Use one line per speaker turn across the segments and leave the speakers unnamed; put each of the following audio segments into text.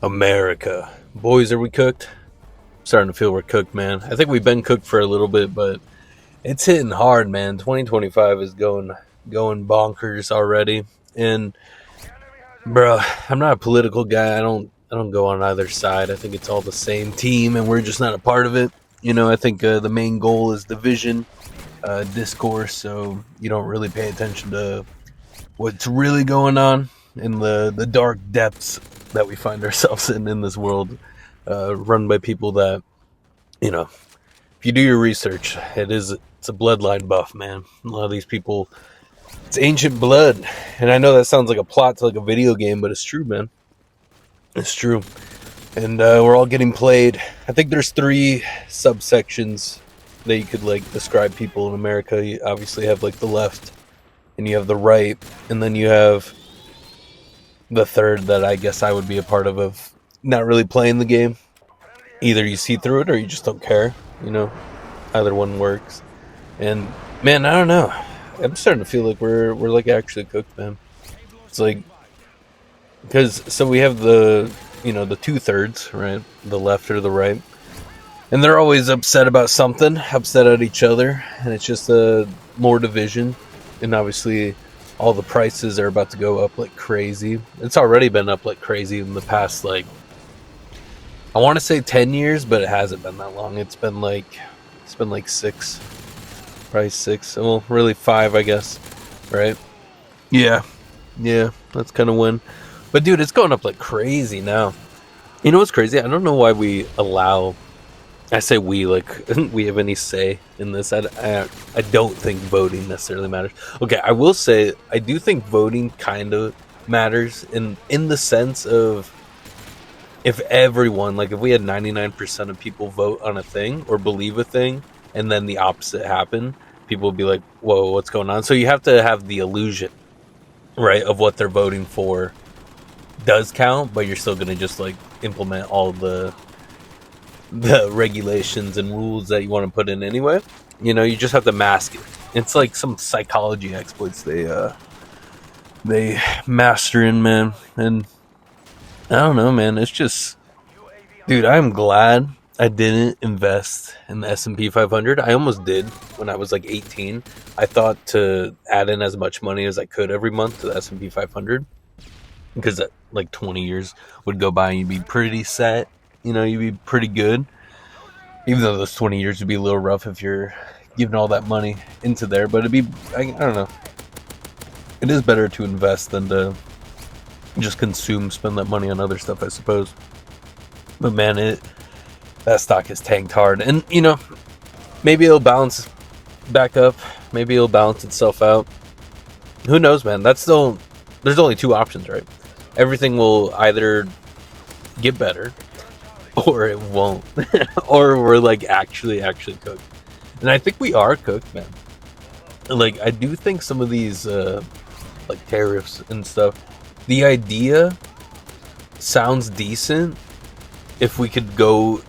America. Boys, are we cooked? Starting to feel we're cooked, man. I think we've been cooked for a little bit, but it's hitting hard, man. 2025 is going bonkers already. And bro, I'm not a political guy. I don't go on either side. I think it's all the same team and we're just not a part of it. I think the main goal is division, discourse, so you don't really pay attention to what's really going on in the dark depths that we find ourselves in this world, run by people that, if you do your research, it's a bloodline buff, man. A lot of these people, it's ancient blood, and I know that sounds like a plot to like a video game, but it's true, man. It's true, and we're all getting played. I think there's three subsections that you could like describe people in America. You obviously have like the left, and you have the right, and then you have the third that I guess I would be a part of not really playing the game. Either you see through it or you just don't care. Either one works. And man, I don't know. I'm starting to feel like we're like actually cooked, man. It's like because so we have the 2/3, right? The left or the right, and they're always upset about something, upset at each other, and it's just more division. And obviously, all the prices are about to go up like crazy. It's already been up like crazy in the past, like, I want to say 10 years, but it hasn't been that long. It's been like six, probably six. Well, really 5, I guess, right? Yeah, that's kind of when. But dude, it's going up like crazy now. You know what's crazy? I don't know why we allow. I say we, like we have any say in this. I don't think voting necessarily matters. Okay, I will say I do think voting kind of matters in the sense of if everyone, like if we had 99% of people vote on a thing or believe a thing and then the opposite happened, people would be like, whoa, what's going on? So you have to have the illusion, right, of what they're voting for does count, but you're still going to just like implement all the regulations and rules that you want to put in anyway. You just have to mask it. It's like some psychology exploits they master in, man. And I don't know, man. It's just, dude, I'm glad I didn't invest in the S&P 500. I almost did when I was like 18. I thought to add in as much money as I could every month to the S&P 500 because like 20 years would go by and you'd be pretty set. You'd be pretty good. Even though those 20 years would be a little rough if you're giving all that money into there. But it'd be, I don't know. It is better to invest than to just spend that money on other stuff, I suppose. But man, that stock has tanked hard. And, maybe it'll bounce back up. Maybe it'll balance itself out. Who knows, man? There's only two options, right? Everything will either get better or it won't. Or we're like actually cooked. And I think we are cooked, man. Like, I do think some of these like tariffs and stuff, the idea sounds decent if we could go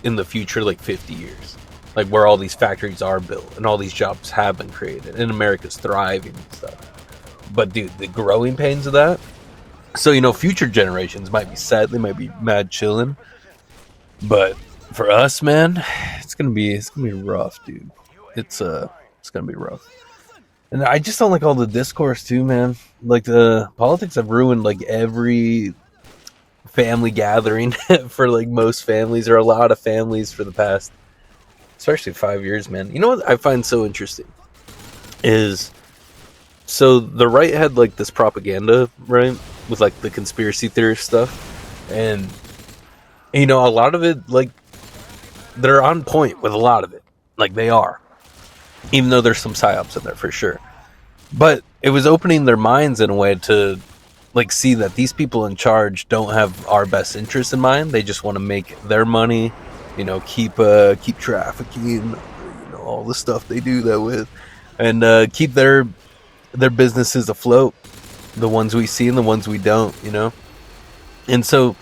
in the future like 50 years, like where all these factories are built and all these jobs have been created and America's thriving and stuff. But dude, the growing pains of that, so future generations might be sad, they might be mad chilling, but for us, man, it's gonna be rough, dude. It's gonna be rough. And I just don't like all the discourse too, man. Like the politics have ruined like every family gathering for like most families or a lot of families for the past, especially 5 years, man. You know what I find so interesting is, so the right had like this propaganda, right, with like the conspiracy theory stuff, and a lot of it, like, they're on point with a lot of it, like they are, even though there's some psyops in there for sure. But it was opening their minds in a way to like see that these people in charge don't have our best interest in mind. They just want to make their money, keep trafficking, all the stuff they do that with, and keep their businesses afloat, the ones we see and the ones we don't, And so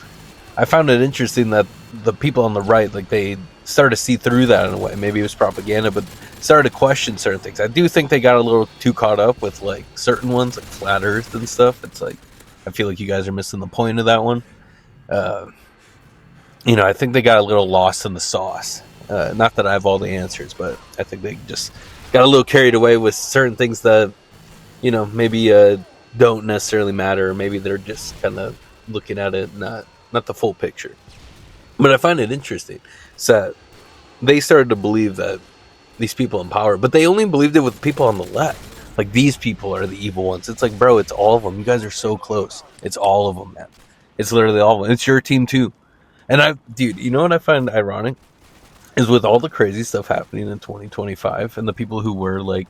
I found it interesting that the people on the right, like, they started to see through that in a way. Maybe it was propaganda, but started to question certain things. I do think they got a little too caught up with like certain ones, like flat Earth and stuff. It's like, I feel like you guys are missing the point of that one. Uh, I think they got a little lost in the sauce. Not that I have all the answers, but I think they just got a little carried away with certain things that maybe don't necessarily matter. Or maybe they're just kind of looking at it, not the full picture. But I find it interesting. So they started to believe that these people in power, but they only believed it with people on the left. Like, these people are the evil ones. It's like, bro, it's all of them. You guys are so close. It's all of them, man. It's literally all of them. It's your team too. And dude, you know what I find ironic is with all the crazy stuff happening in 2025 and the people who were like,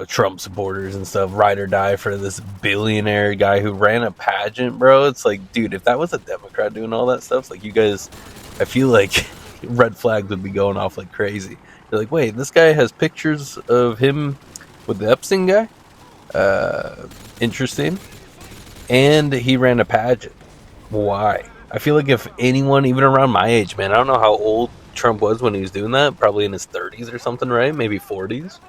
Trump supporters and stuff, ride or die for this billionaire guy who ran a pageant, bro. It's like, dude, if that was a Democrat doing all that stuff, like, you guys, I feel like red flags would be going off like crazy. You're like, wait, this guy has pictures of him with the Epstein guy? Interesting. And he ran a pageant. Why? I feel like if anyone, even around my age, man, I don't know how old Trump was when he was doing that. Probably in his 30s or something, right? Maybe 40s.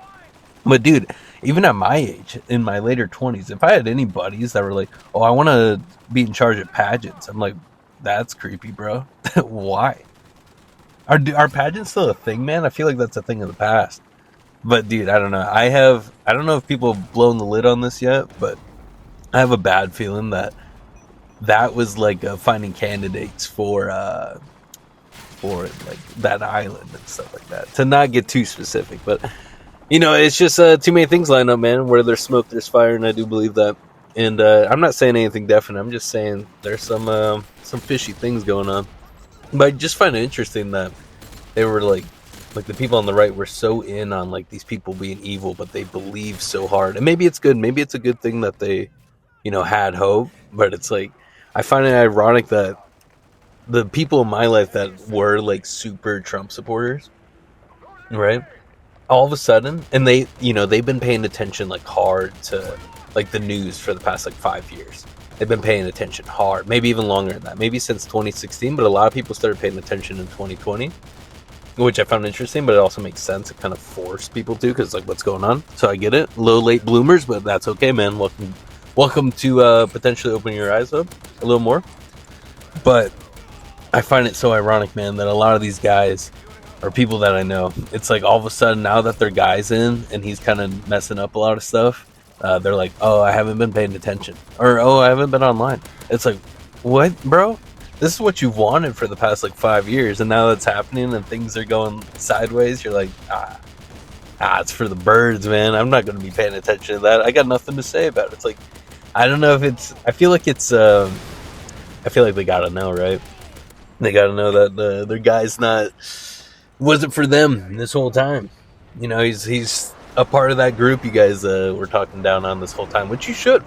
But dude, even at my age, in my later 20s, if I had any buddies that were like, oh, I want to be in charge of pageants, I'm like, that's creepy, bro. Why? Are pageants still a thing, man? I feel like that's a thing of the past. But dude, I don't know. I don't know if people have blown the lid on this yet, but I have a bad feeling that was like finding candidates for like that island and stuff like that. To not get too specific, but it's just too many things line up, man. Where there's smoke, there's fire, and I do believe that. And I'm not saying anything definite. I'm just saying there's some fishy things going on. But I just find it interesting that they were like the people on the right were so in on like these people being evil, but they believe so hard. And maybe it's good. Maybe it's a good thing that they, had hope. But it's like, I find it ironic that the people in my life that were like super Trump supporters, right? All of a sudden, and they've been paying attention like hard to like the news for the past like 5 years. They've been paying attention hard, maybe even longer than that, maybe since 2016. But a lot of people started paying attention in 2020, which I found interesting. But it also makes sense. It kind of forced people to, because like, what's going on? So I get it, low late bloomers, but that's okay, man. Welcome to potentially opening your eyes up a little more. But I find it so ironic, man, that a lot of these guys or people that I know, it's like all of a sudden now that their guy's in and he's kind of messing up a lot of stuff, they're like, oh, I haven't been paying attention, or oh, I haven't been online. It's like, what, bro? This is what you've wanted for the past like 5 years, and now that's happening and things are going sideways. You're like, it's for the birds, man. I'm not going to be paying attention to that. I got nothing to say about it. It's like, I don't know if it's, I feel like they got to know, right? They got to know that their guy's wasn't for them this whole time. He's a part of that group you guys were talking down on this whole time, which you should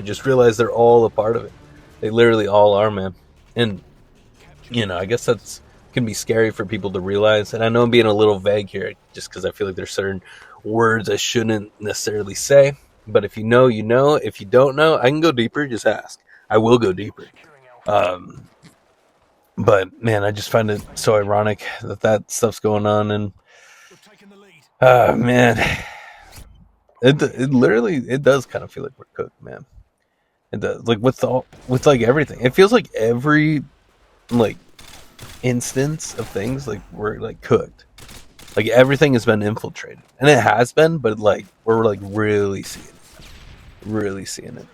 just realize they're all a part of it. They literally all are, man. And I guess that's can be scary for people to realize. And I know I'm being a little vague here just because I feel like there's certain words I shouldn't necessarily say. But if you know, you know. If you don't know, I can go deeper. Just ask. I will go deeper. But man, I just find it so ironic that stuff's going on, and man, it literally does kind of feel like we're cooked, man. It does, like with like everything. It feels like every like instance of things like we're like cooked. Like everything has been infiltrated, and it has been, but like we're like really seeing it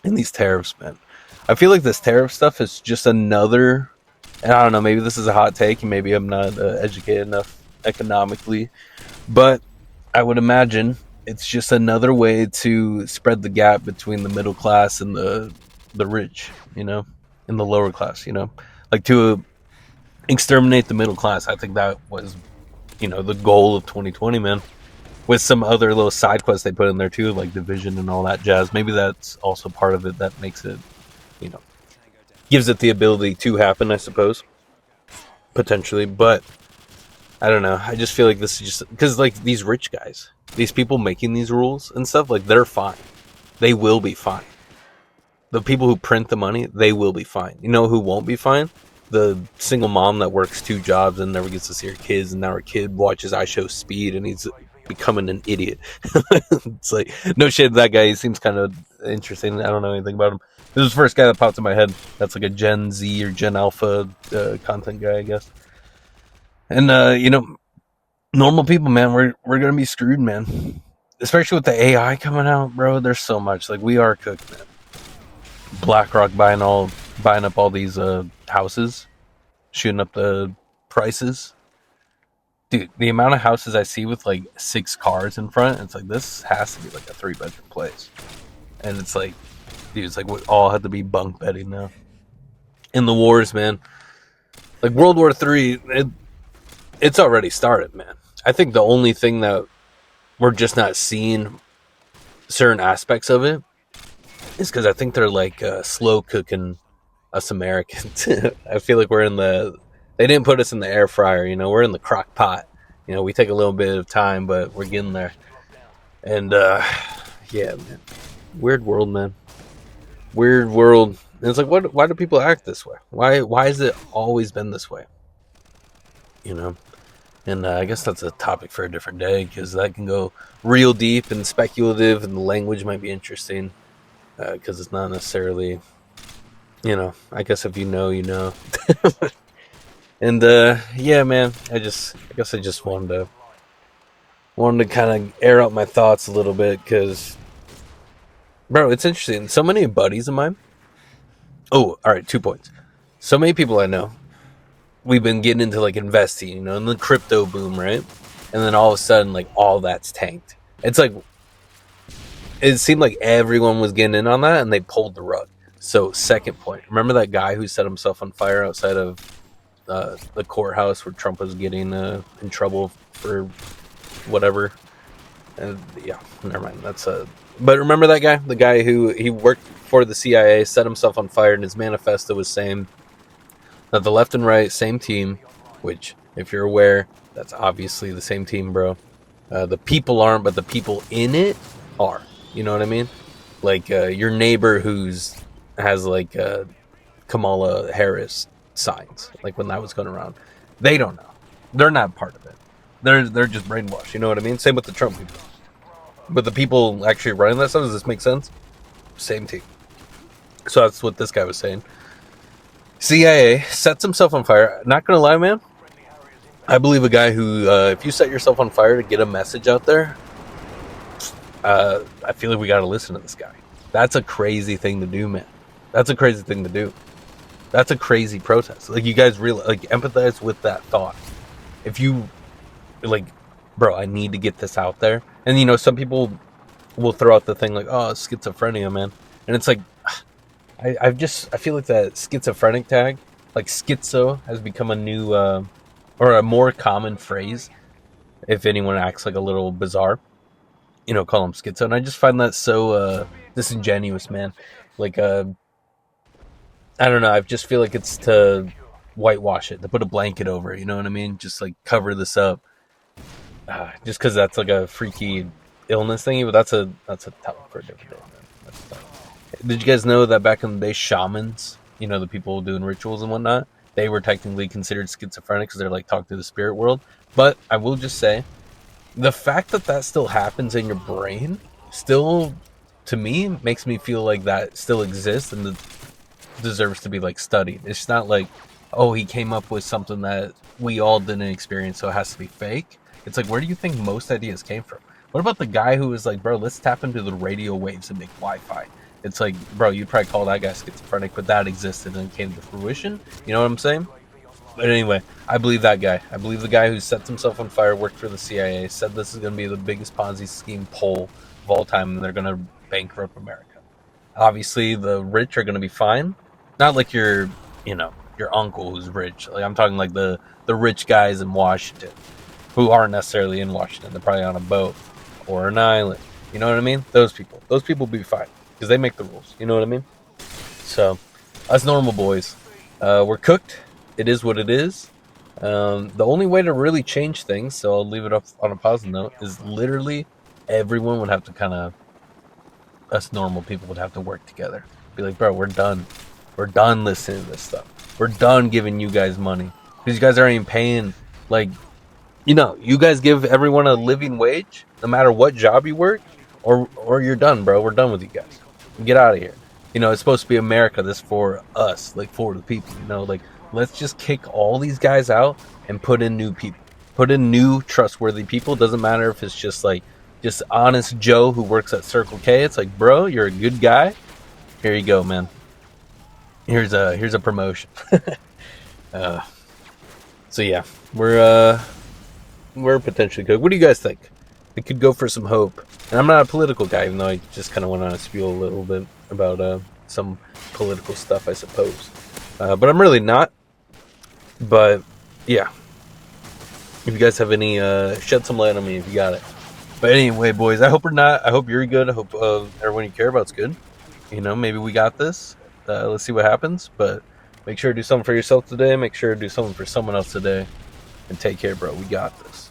in these tariffs, man. I feel like this tariff stuff is just another. And I don't know, maybe this is a hot take, and maybe I'm not educated enough economically, but I would imagine it's just another way to spread the gap between the middle class and the rich, and the lower class, like to exterminate the middle class. I think that was, the goal of 2020, man, with some other little side quests they put in there too, like division and all that jazz. Maybe that's also part of it that makes it, gives it the ability to happen, I suppose, potentially. But I don't know. I just feel like this is just because like these rich guys, these people making these rules and stuff, like they're fine. They will be fine. The people who print the money, they will be fine. You know who won't be fine? The single mom that works 2 jobs and never gets to see her kids, and now her kid watches I Show Speed and he's becoming an idiot. It's like, no shit, that guy, he seems kind of interesting. I don't know anything about him. This is the first guy that popped in my head. That's like a Gen Z or Gen Alpha content guy, I guess. And normal people, man, we're gonna be screwed, man. Especially with the AI coming out, bro. There's so much. Like, we are cooked, man. BlackRock buying up all these houses, shooting up the prices. Dude, the amount of houses I see with like 6 cars in front, it's like, this has to be like a 3-bedroom place. And it's like, dude, it's like we all have to be bunk bedding now. In the wars, man. Like World War III, it's already started, man. I think the only thing that we're just not seeing certain aspects of it is because I think they're like slow cooking us Americans. I feel like they didn't put us in the air fryer, we're in the crock pot. We take a little bit of time, but we're getting there. And yeah, man. Weird world, man. Weird world. And it's like, why do people act this way? Why has it always been this way? And I guess that's a topic for a different day, because that can go real deep and speculative, and the language might be interesting, because it's not necessarily, I guess if you know, you know. And yeah, man, I guess I just wanted to kind of air out my thoughts a little bit, because, bro, it's interesting. So many buddies of mine. Oh, all right, 2 points. So many people I know, we've been getting into like investing, in the crypto boom, right? And then all of a sudden, like, all that's tanked. It's like, it seemed like everyone was getting in on that, and they pulled the rug. So, second point, remember that guy who set himself on fire outside of the courthouse where Trump was getting in trouble for whatever? And yeah, never mind. But remember that guy, the guy who he worked for the CIA, set himself on fire, and his manifesto was saying that the left and right, same team, which, if you're aware, that's obviously the same team, bro. The people aren't, but the people in it are. You know what I mean? Like your neighbor has like Kamala Harris signs, like when that was going around. They don't know. They're not part of it. They're just brainwashed. You know what I mean? Same with the Trump people. But the people actually running that stuff, does this make sense? Same team. So that's what this guy was saying. CIA sets himself on fire. Not gonna lie, man, I believe a guy who, if you set yourself on fire to get a message out there, I feel like we gotta listen to this guy. That's a crazy thing to do, man. That's a crazy thing to do. That's a crazy protest. Like, you guys really, like, empathize with that thought. If you, like, bro, I need to get this out there. And, some people will throw out the thing like, oh, schizophrenia, man. And it's like, I feel like that schizophrenic tag, like schizo, has become a new, or a more common phrase. If anyone acts like a little bizarre, call them schizo. And I just find that so disingenuous, man. Like, I don't know. I just feel like it's to whitewash it, to put a blanket over it. You know what I mean? Just like cover this up. Just because that's like a freaky illness thingy, but that's a topic for a different day, man. Did you guys know that back in the day, shamans, the people doing rituals and whatnot, they were technically considered schizophrenic because they're like talking to the spirit world? But I will just say, the fact that still happens in your brain still, to me, makes me feel like that still exists and deserves to be like studied. It's not like, oh, he came up with something that we all didn't experience, so it has to be fake. It's like, where do you think most ideas came from? What about the guy who was like, bro, let's tap into the radio waves and make Wi-Fi? It's like, bro, you'd probably call that guy schizophrenic, but that existed and came to fruition. You know what I'm saying? But anyway, I believe that guy. I believe the guy who sets himself on fire, worked for the CIA, said this is going to be the biggest Ponzi scheme poll of all time, and they're going to bankrupt America. Obviously, the rich are going to be fine. Not like your uncle who's rich. Like, I'm talking like the rich guys in Washington who aren't necessarily in Washington. They're probably on a boat or an island. You know what I mean? Those people will be fine because they make the rules. You know what I mean? So, us normal boys, we're cooked. It is what it is. The only way to really change things, so I'll leave it up on a positive note, is literally everyone would have to us normal people would have to work together. Be like, bro, we're done. We're done listening to this stuff. We're done giving you guys money. Because you guys aren't even paying, like, you guys give everyone a living wage, no matter what job you work, or you're done, bro. We're done with you guys. Get out of here. You know, it's supposed to be America. This for us, like for the people. You know, like let's just kick all these guys out and put in new people. Put in new trustworthy people. Doesn't matter if it's just honest Joe who works at Circle K. It's like, bro, you're a good guy. Here you go, man. Here's a promotion. uh, so yeah, we're potentially good. What do you guys think? We could go for some hope. And I'm not a political guy, even though I just kind of went on a spiel a little bit about some political stuff, I suppose. But I'm really not. But yeah, if you guys have any, shed some light on me if you got it. But anyway, boys, I hope we're not. I hope you're good. I hope everyone you care about's good. You know, maybe we got this. Let's see what happens. But make sure to do something for yourself today. Make sure to do something for someone else today. And take care, bro. We got this.